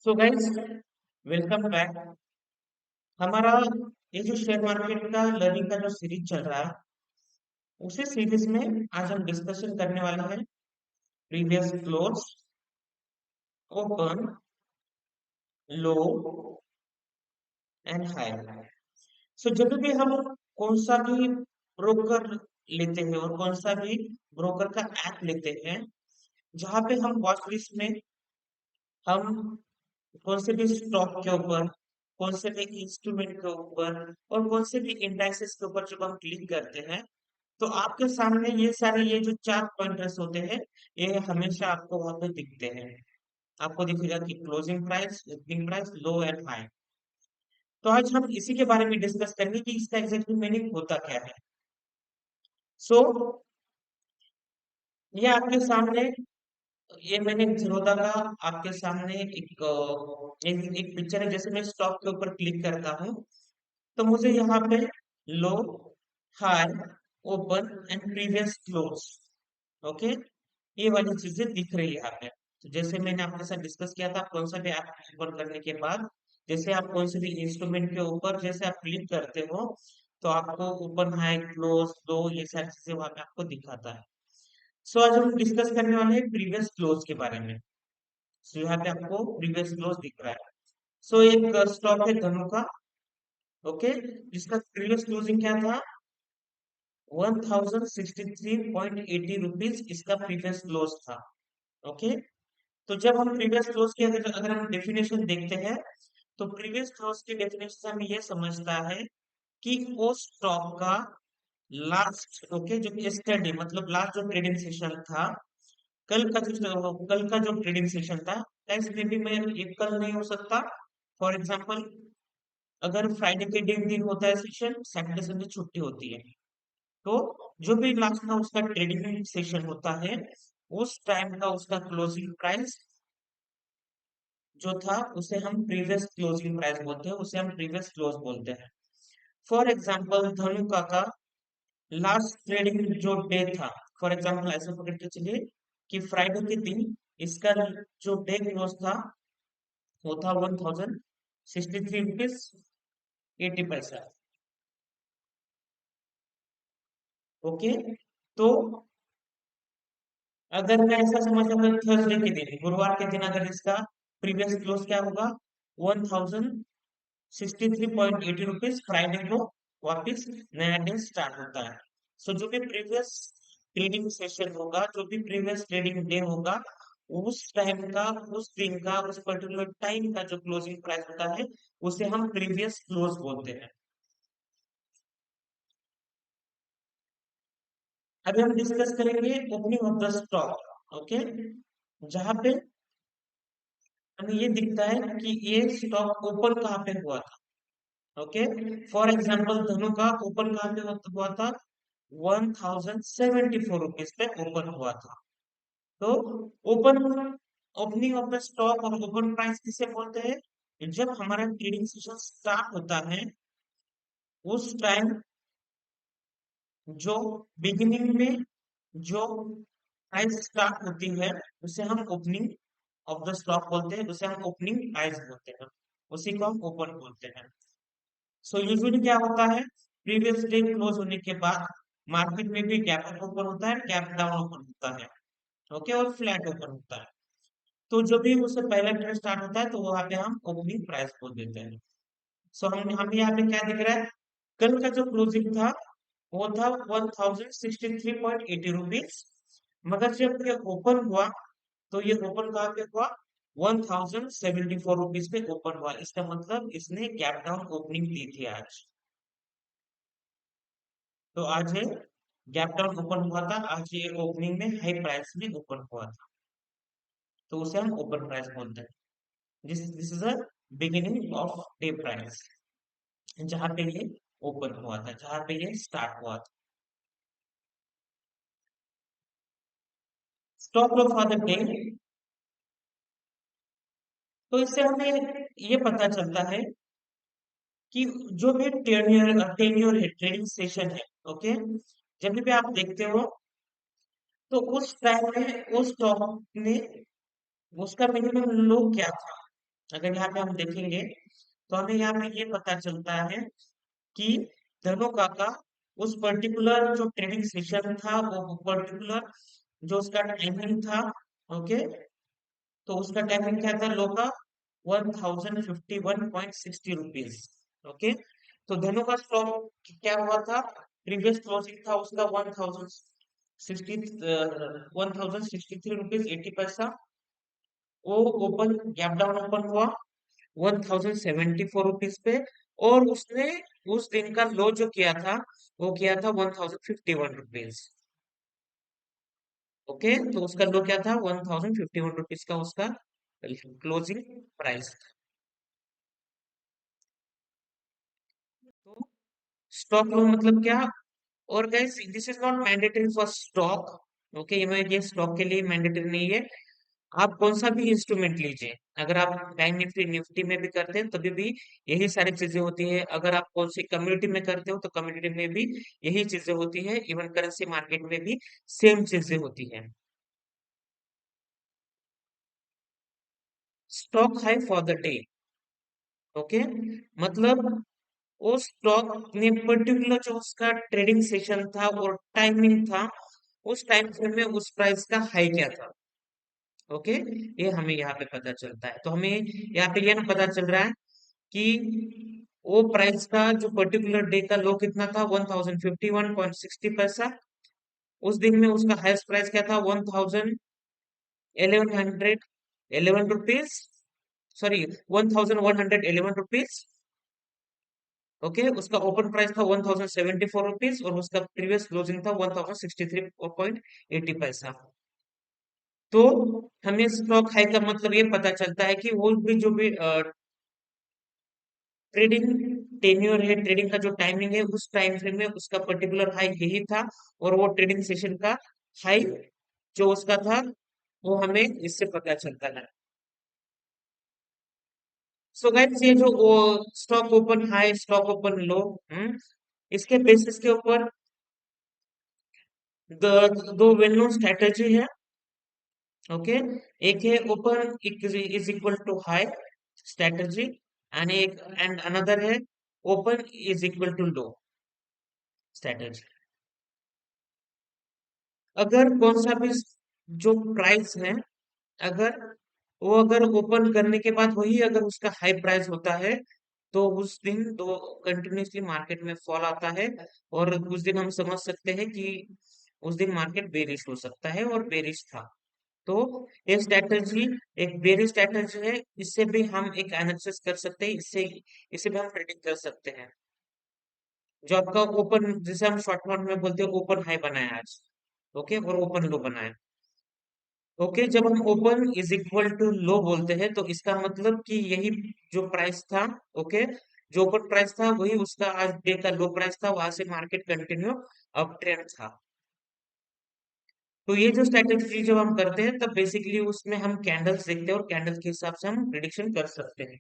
So guys, welcome back. हमारा ये जो शेयर मार्केट का लर्निंग का जो सीरीज चल रहा है, उसी सीरीज में आज हम डिस्कशन करने वाले हैं previous close, open, low and high. So जब भी हम कौन सा भी ब्रोकर लेते हैं और कौन सा भी ब्रोकर का ऐप लेते हैं, जहां पे हम वॉच लिस्ट में हम कौन से भी स्टॉक के ऊपर, कौन से भी इंस्ट्रूमेंट के ऊपर और कौन से भी इंडाइसेस के ऊपर जब हम क्लिक करते हैं, तो आपके सामने ये सारे ये जो चार पॉइंटर्स होते हैं, ये हमेशा आपको वहां पे दिखते हैं। आपको दिखेगा कि closing price, opening price, low and high. तो आज हम इसी के बारे में डिस्कस करेंगे कि इसका एग्जैक्टली मीनिंग होता क्या है। सो ये आपके सामने, ये मैंने जीरोधा का आपके सामने एक पिक्चर है। जैसे मैं स्टॉक के ऊपर क्लिक करता हूँ, तो मुझे यहाँ पे low, high, open and previous close, okay, ये वाली चीजें दिख रही है यहाँ पे। तो जैसे मैंने आपके साथ डिस्कस किया था, कौन सा भी ऐप ओपन करने के बाद जैसे आप कौन से भी इंस्ट्रूमेंट के ऊपर जैसे आप क्लिक करते हो, तो आपको ओपन, हाई, क्लोज, लो, ये सारी चीजें वहां पे आपको दिखाता है। सो आज हम डिस्कस करने वाले हैं प्रीवियस क्लोज के बारे में। सो यहाँ पे आपको प्रीवियस क्लोज दिख रहा है। सो एक स्टॉक है धनु का, ओके, जिसका प्रीवियस क्लोजिंग क्या था, 1063.80 रुपीज इसका प्रीवियस क्लोज था। ओके, तो जब हम प्रीवियस क्लोज की अगर हम डेफिनेशन देखते हैं, तो प्रीवियस क्लोज की डेफिनेशन से हमें यह समझता है कि वो स्टॉक का लास्ट, ओके, जो यस्टरडे मतलब लास्ट जो ट्रेडिंग सेशन था, कल का जो ट्रेडिंग सेशन था, इसमें भी मैं एक कल नहीं हो सकता। फॉर एग्जाम्पल, अगर फ्राइडे के दिन होता है सेशन, सैटरडे संडे छुट्टी होती है, तो जो भी लास्ट का उसका ट्रेडिंग सेशन होता है, उस टाइम का उसका क्लोजिंग प्राइस जो था, उसे हम प्रीवियस क्लोजिंग प्राइस बोलते हैं, उसे हम प्रीवियस क्लोज बोलते हैं। फॉर एग्जाम्पल, धनुका का लास्ट ट्रेडिंग जो डे था, फॉर एग्जाम्पल ऐसे पकड़ के चलिए कि फ्राइडे के दिन इसका जो डे क्लोज था, वो था 1063 रुपीज 80 पैसा। ओके, तो अगर मैं ऐसा समझ लूंगा, थर्सडे के दिन, गुरुवार के दिन अगर इसका प्रीवियस क्लोज क्या होगा, 1063.80 रुपीज, फ्राइडे को वापिस नया डे स्टार्ट होता है। सो जो भी प्रीवियस ट्रेडिंग सेशन होगा, जो भी प्रीवियस ट्रेडिंग डे होगा, उस टाइम का, उस दिन का, उस पर्टिकुलर टाइम का जो क्लोजिंग प्राइस होता है, उसे हम प्रीवियस क्लोज बोलते हैं। अभी हम डिस्कस करेंगे opening of the stock, okay, जहां पे हमें ये दिखता है कि ये स्टॉक ओपन कहाँ पे हुआ था। ओके, फॉर एग्जाम्पल धनु का ओपन कहाँ पे हुआ था, 1074 रुपीज पे ओपन हुआ था। तो open, opening of the stock और ओपन प्राइस किसे बोलते हैं, जब हमारा ट्रेडिंग सेशन स्टार्ट होता है, उस टाइम जो बिगिनिंग में जो प्राइस स्टार्ट होती है, उसे हम ओपनिंग ऑफ द स्टॉक बोलते हैं, उसे हम ओपनिंग प्राइस बोलते हैं, उसी को हम ओपन बोलते हैं। सो यूजुअली क्या होता है, प्रीवियस डे क्लोज होने के बाद मार्केट में भी गैप अप ओपन होता है, गैप डाउन ओपन होता है, ओके, और फ्लैट ओपन होता है। तो जो भी उससे पहला ट्रेड स्टार्ट होता है, तो वहां पे हम ओपनिंग प्राइस बोल देते हैं। सो हम यहाँ पे क्या दिख रहा है, कल का जो क्लोजिंग था, वो था 1063.80 रुपीज, मगर जब ये ओपन हुआ, तो ये ओपन कहाँ पे हुआ, 1074 रुपीज पे ओपन हुआ। इसका मतलब इसने गैप डाउन ओपनिंग दी थी आज। तो आज ये गैप डाउन ओपन हुआ था, आज ये ओपनिंग में हाई प्राइस में ओपन हुआ था, तो उसे हम ओपन प्राइस बोलते हैं। This is a beginning of day price, जहां पे ये ओपन हुआ था, जहां पे ये स्टार्ट हुआ था। Stop loss for the day, तो इससे हमें ये पता चलता है कि जो भी टेन्योर है, ट्रेडिंग सेशन है, ओके, जब भी आप देखते हो, तो उस टाइम में उस स्टॉक ने, उसका मिनिमम लो क्या था, अगर यहाँ पे हम देखेंगे तो हमें यहाँ पे ये पता चलता है कि धनोका का उस पर्टिकुलर जो ट्रेडिंग सेशन था, वो पर्टिकुलर जो उसका टाइमिंग था, ओके, तो उसका टाइमिंग क्या था लो का 1051.60 रुपीज। ओके, तो धनु का स्टॉक क्या हुआ था, प्रीवियस क्लोजिंग था उसका 1063 रुपीज 80 पैसा। वो ओपन गैप डाउन ओपन हुआ 1074 रुपीज पे, और उसने उस दिन का लो जो किया था वो किया था 1051 रुपीज। ओके, तो उसका लो क्या था 1051 रुपीज का उसका क्लोजिंग प्राइस। तो स्टॉक लोन मतलब क्या? और guys this is not mandatory for stock. Okay, ये स्टॉक के लिए मैंडेटरी नहीं है। आप कौन सा भी इंस्ट्रूमेंट लीजिए, अगर आप बैंक निफ्टी निफ्टी में भी करते हैं तभी भी यही सारी चीजें होती है। अगर आप कौन सी कम्युनिटी में करते हो तो कम्युनिटी में भी यही चीजें होती है। इवन करेंसी मार्केट में भी सेम चीजें होती है। Stock high for the day. Okay, मतलब वो स्टॉक ने पर्टिकुलर जो उसका ट्रेडिंग सेशन था और टाइमिंग था, उस टाइम फ्रेम में उस प्राइस का हाई क्या था। ओके, ये हमें यहाँ पे पता चलता है। तो हमें यहाँ पे ये ना पता चल रहा है कि वो प्राइस का जो पर्टिकुलर डे का लो कितना था 1051.60 पैसा। उस दिन में उसका हाईएस्ट प्राइस क्या था 1111 रुपीज, सॉरी 1111 रुपीज। ओके, उसका ओपन प्राइस था 1074 रुपीज और उसका प्रीवियस क्लोजिंग था 1063.80 पैसा। तो हमें स्टॉक हाई का मतलब ये पता चलता है कि वो भी जो भी ट्रेडिंग टेन्योर है, ट्रेडिंग का जो टाइमिंग है, उस टाइम फ्रेम में उसका पर्टिकुलर हाई यही था, और वो ट्रेडिंग सेशन का हाई जो उसका था वो हमें इससे पता चलता है। सो गाइस ये जो stock open high stock open low, इसके बेसिस के ऊपर दो वेल नोन स्ट्रेटेजी है। ओके, एक है open is equal to high strategy, and another है open is equal to low strategy. अगर कौन सा भी जो प्राइस है, अगर अगर ओपन करने के बाद वही अगर उसका हाई प्राइस होता है, तो उस दिन दो कंटिन्यूसली मार्केट में फॉल आता है, और उस दिन हम समझ सकते हैं कि उस दिन मार्केट बेरिश हो सकता है, और बेरिश था। तो ये स्ट्रैटेजी एक बेरिश स्ट्रैटेजी है। इससे भी हम एक एनालिसिस कर सकते हैं, इससे इसे भी हम प्रेडिक्ट कर सकते हैं। जो आपका ओपन, जिसे हम शॉर्ट टर्म में बोलते हैं ओपन हाई बनाया आज, ओके, और ओपन लो बनाया। ओके, जब हम ओपन इज इक्वल टू लो बोलते हैं तो इसका मतलब कि यही जो प्राइस था, ओके, जो ओपन प्राइस था वही उसका आज डे का लो प्राइस था, वहां से मार्केट कंटिन्यू अप ट्रेंड था। तो ये जो स्ट्रेटेजी जब हम करते हैं तब बेसिकली उसमें हम कैंडल्स देखते हैं और कैंडल के हिसाब से हम प्रिडिक्शन कर सकते हैं।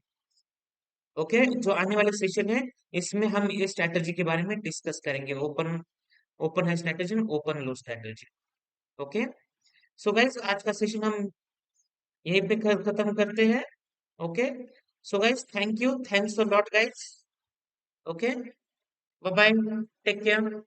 ओके, जो आने वाले सेशन है इसमें हम ये स्ट्रेटेजी के बारे में डिस्कस करेंगे, ओपन ओपन है strategy, open low strategy. Okay, so guys आज का सेशन हम यहीं पे खत्म करते हैं। Okay, so guys thank you, thanks a lot guys. Okay, bye bye, take care.